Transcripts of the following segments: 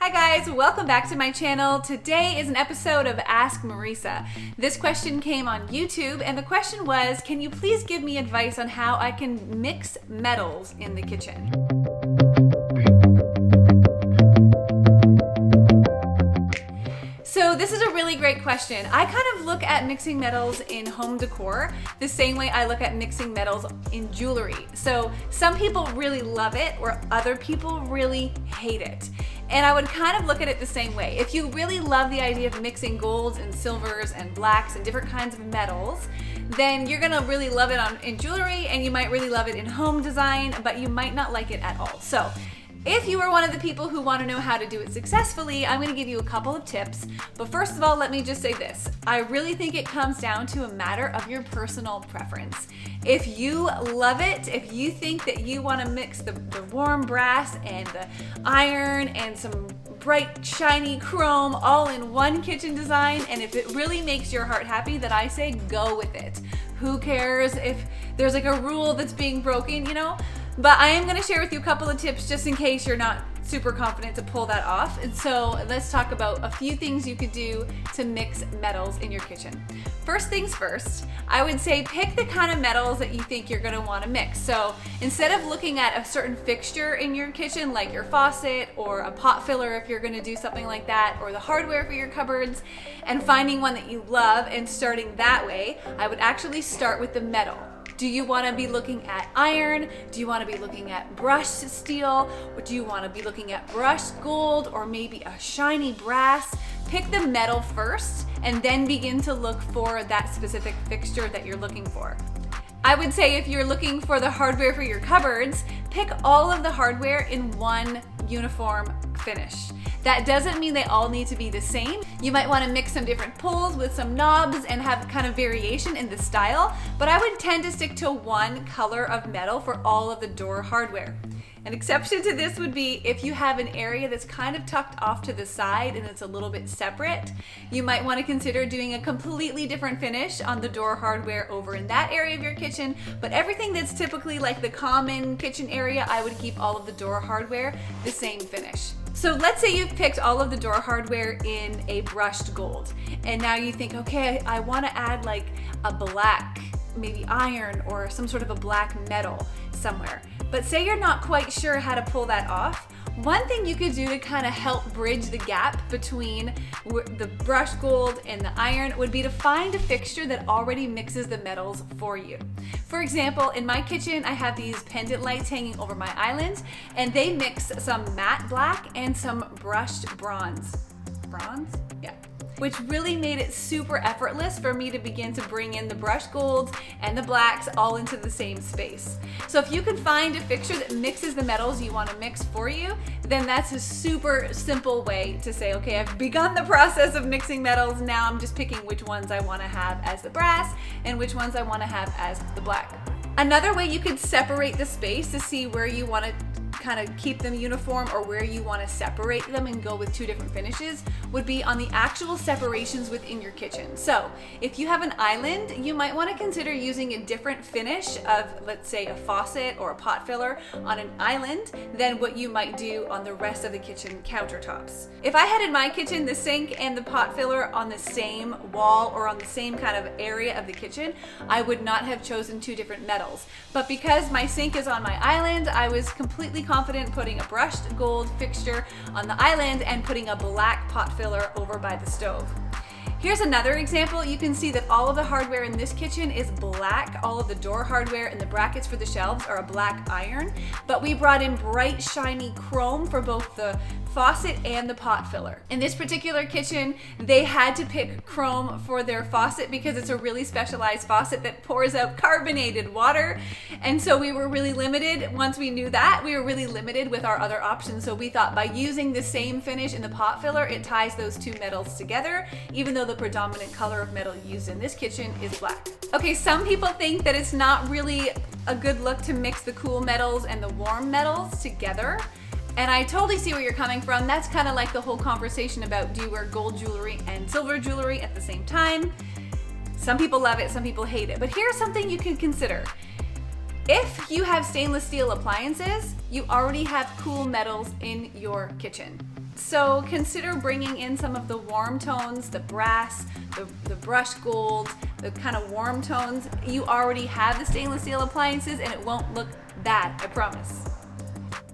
Hi guys, welcome back to my channel. Today is an episode of Ask Marisa. This question came on YouTube and the question was, can you please give me advice on how I can mix metals in the kitchen? So this is a really great question. I kind of look at mixing metals in home decor the same way I look at mixing metals in jewelry. So some people really love it or other people really hate it. And I would kind of look at it the same way. If you really love the idea of mixing golds and silvers and blacks and different kinds of metals, then you're gonna really love it in jewelry, and you might really love it in home design, but you might not like it at all. So if you are one of the people who want to know how to do it successfully, I'm going to give you a couple of tips. But first of all, let me just say this. I really think it comes down to a matter of your personal preference. If you love it, if you think that you want to mix the warm brass and the iron and some bright shiny chrome all in one kitchen design, and if it really makes your heart happy, then I say go with it. Who cares if there's like a rule that's being broken, you know? But I am going to share with you a couple of tips just in case you're not super confident to pull that off. And so let's talk about a few things you could do to mix metals in your kitchen. First things first, I would say pick the kind of metals that you think you're going to want to mix. So instead of looking at a certain fixture in your kitchen, like your faucet or a pot filler if you're going to do something like that, or the hardware for your cupboards, and finding one that you love and starting that way, I would actually start with the metal. Do you want to be looking at iron? Do you want to be looking at brushed steel? Or do you want to be looking at brushed gold or maybe a shiny brass? Pick the metal first and then begin to look for that specific fixture that you're looking for. I would say if you're looking for the hardware for your cupboards, pick all of the hardware in one uniform finish. That doesn't mean they all need to be the same. You might want to mix some different pulls with some knobs and have kind of variation in the style, but I would tend to stick to one color of metal for all of the door hardware. An exception to this would be if you have an area that's kind of tucked off to the side and it's a little bit separate, you might want to consider doing a completely different finish on the door hardware over in that area of your kitchen, but everything that's typically like the common kitchen area, I would keep all of the door hardware the same finish. So let's say you've picked all of the door hardware in a brushed gold, and now you think, okay, I want to add like a black, maybe iron or some sort of a black metal somewhere. But say you're not quite sure how to pull that off. One thing you could do to kind of help bridge the gap between the brushed gold and the iron would be to find a fixture that already mixes the metals for you. For example, in my kitchen, I have these pendant lights hanging over my island, and they mix some matte black and some brushed bronze. Bronze? Yeah. Which really made it super effortless for me to begin to bring in the brushed golds and the blacks all into the same space. So if you can find a fixture that mixes the metals you want to mix for you, then that's a super simple way to say, okay, I've begun the process of mixing metals. Now I'm just picking which ones I want to have as the brass and which ones I want to have as the black. Another way you could separate the space to see where you want to kind of keep them uniform or where you want to separate them and go with two different finishes would be on the actual separations within your kitchen. So if you have an island, you might want to consider using a different finish of, let's say, a faucet or a pot filler on an island than what you might do on the rest of the kitchen countertops. If I had in my kitchen the sink and the pot filler on the same wall or on the same kind of area of the kitchen, I would not have chosen two different metals. But because my sink is on my island, I was completely confident putting a brushed gold fixture on the island and putting a black pot filler over by the stove. Here's another example. You can see that all of the hardware in this kitchen is black. All of the door hardware and the brackets for the shelves are a black iron, but we brought in bright shiny chrome for both the faucet and the pot filler. In this particular kitchen, they had to pick chrome for their faucet because it's a really specialized faucet that pours out carbonated water. And so we were really limited. Once we knew that, we were really limited with our other options. So we thought by using the same finish in the pot filler, it ties those two metals together, even though the predominant color of metal used in this kitchen is black. Okay, some people think that it's not really a good look to mix the cool metals and the warm metals together. And I totally see where you're coming from. That's kind of like the whole conversation about, do you wear gold jewelry and silver jewelry at the same time? Some people love it, some people hate it. But here's something you can consider. If you have stainless steel appliances, you already have cool metals in your kitchen. So consider bringing in some of the warm tones, the brass, the brushed gold, the kind of warm tones. You already have the stainless steel appliances and it won't look bad, I promise.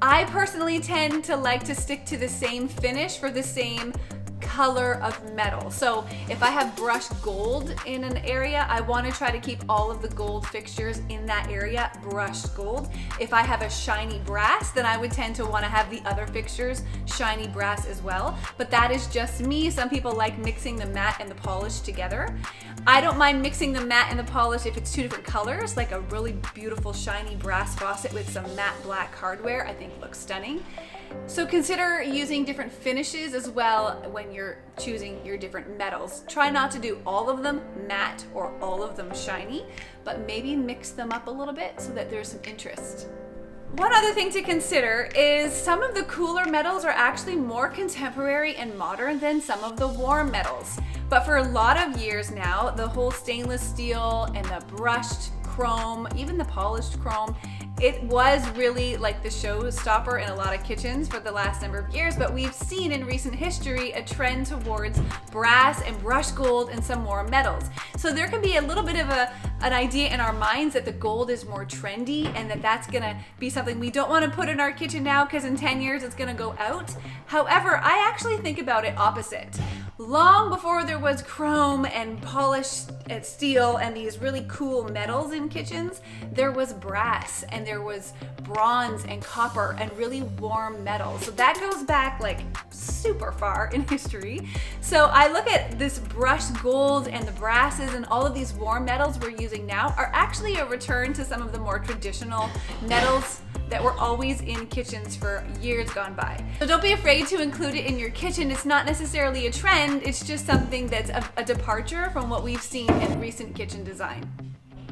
I personally tend to like to stick to the same finish for the same color of metal. So if I have brushed gold in an area, I want to try to keep all of the gold fixtures in that area brushed gold. If I have a shiny brass, then I would tend to want to have the other fixtures shiny brass as well. But that is just me. Some people like mixing the matte and the polish together. I don't mind mixing the matte and the polish if it's two different colors, like a really beautiful shiny brass faucet with some matte black hardware, I think looks stunning. So consider using different finishes as well when you're choosing your different metals. Try not to do all of them matte or all of them shiny, but maybe mix them up a little bit so that there's some interest. One other thing to consider is some of the cooler metals are actually more contemporary and modern than some of the warm metals. But for a lot of years now, the whole stainless steel and the brushed chrome, even the polished chrome, it was really like the showstopper in a lot of kitchens for the last number of years, but we've seen in recent history a trend towards brass and brushed gold and some more metals. So there can be a little bit of an idea in our minds that the gold is more trendy and that that's gonna be something we don't want to put in our kitchen now because in 10 years it's gonna go out. However, I actually think about it opposite. Long before there was chrome and polished steel and these really cool metals in kitchens, there was brass and there was bronze and copper and really warm metals. So that goes back like super far in history. So I look at this brushed gold and the brasses and all of these warm metals we're using now are actually a return to some of the more traditional metals that were always in kitchens for years gone by. So don't be afraid to include it in your kitchen. It's not necessarily a trend, it's just something that's a departure from what we've seen in recent kitchen design.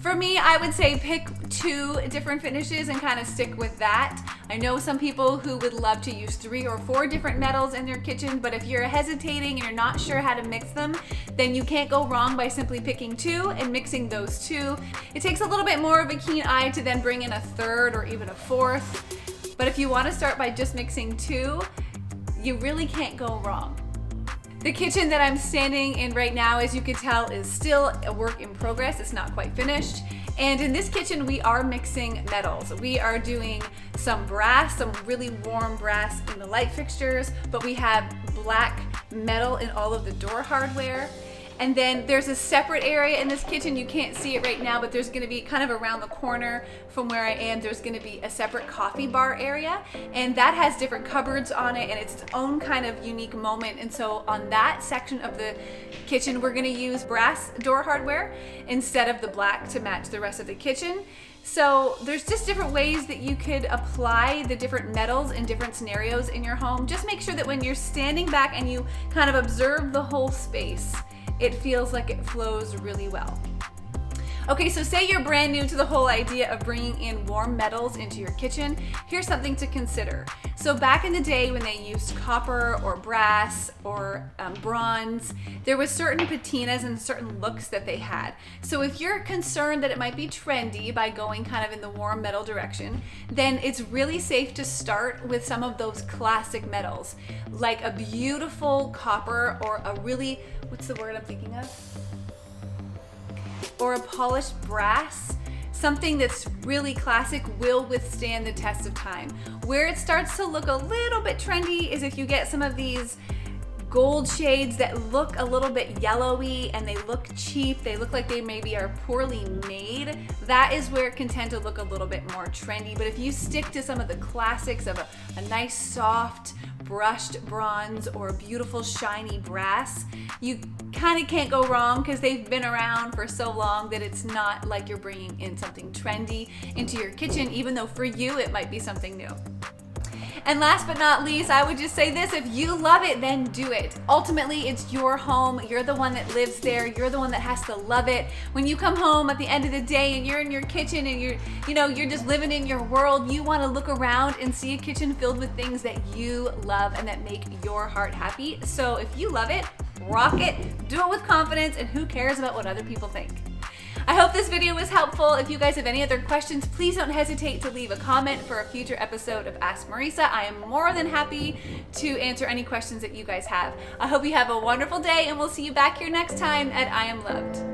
For me, I would say pick 2 different finishes and kind of stick with that. I know some people who would love to use 3 or 4 different metals in their kitchen, but if you're hesitating and you're not sure how to mix them, then you can't go wrong by simply picking 2 and mixing those 2. It takes a little bit more of a keen eye to then bring in a 3rd or even a 4th. But if you want to start by just mixing 2, you really can't go wrong. The kitchen that I'm standing in right now, as you can tell, is still a work in progress. It's not quite finished. And in this kitchen, we are mixing metals. We are doing some brass, some really warm brass in the light fixtures, but we have black metal in all of the door hardware. And then there's a separate area in this kitchen. You can't see it right now, but there's gonna be kind of around the corner from where I am, there's gonna be a separate coffee bar area. And that has different cupboards on it and it's its own kind of unique moment. And so on that section of the kitchen, we're gonna use brass door hardware instead of the black to match the rest of the kitchen. So there's just different ways that you could apply the different metals in different scenarios in your home. Just make sure that when you're standing back and you kind of observe the whole space, it feels like it flows really well. Okay, so say you're brand new to the whole idea of bringing in warm metals into your kitchen. Here's something to consider. So back in the day when they used copper or brass or bronze, there was certain patinas and certain looks that they had. So if you're concerned that it might be trendy by going kind of in the warm metal direction, then it's really safe to start with some of those classic metals, like a beautiful copper or a really, what's the word I'm thinking of? Or a polished brass. Something that's really classic will withstand the test of time. Where it starts to look a little bit trendy is if you get some of these gold shades that look a little bit yellowy and they look cheap, they look like they maybe are poorly made. That is where it can tend to look a little bit more trendy. But if you stick to some of the classics of a nice soft brushed bronze or a beautiful shiny brass, you kind of can't go wrong because they've been around for so long that it's not like you're bringing in something trendy into your kitchen, even though for you it might be something new. And last but not least, I would just say this: if you love it, then do it. Ultimately, it's your home. You're the one that lives there. You're the one that has to love it. When you come home at the end of the day and you're in your kitchen and you're just living in your world, you want to look around and see a kitchen filled with things that you love and that make your heart happy. So if you love it, rock it, do it with confidence, and who cares about what other people think? I hope this video was helpful. If you guys have any other questions, please don't hesitate to leave a comment for a future episode of Ask Marisa. I am more than happy to answer any questions that you guys have. I hope you have a wonderful day, and we'll see you back here next time at I Am Loved.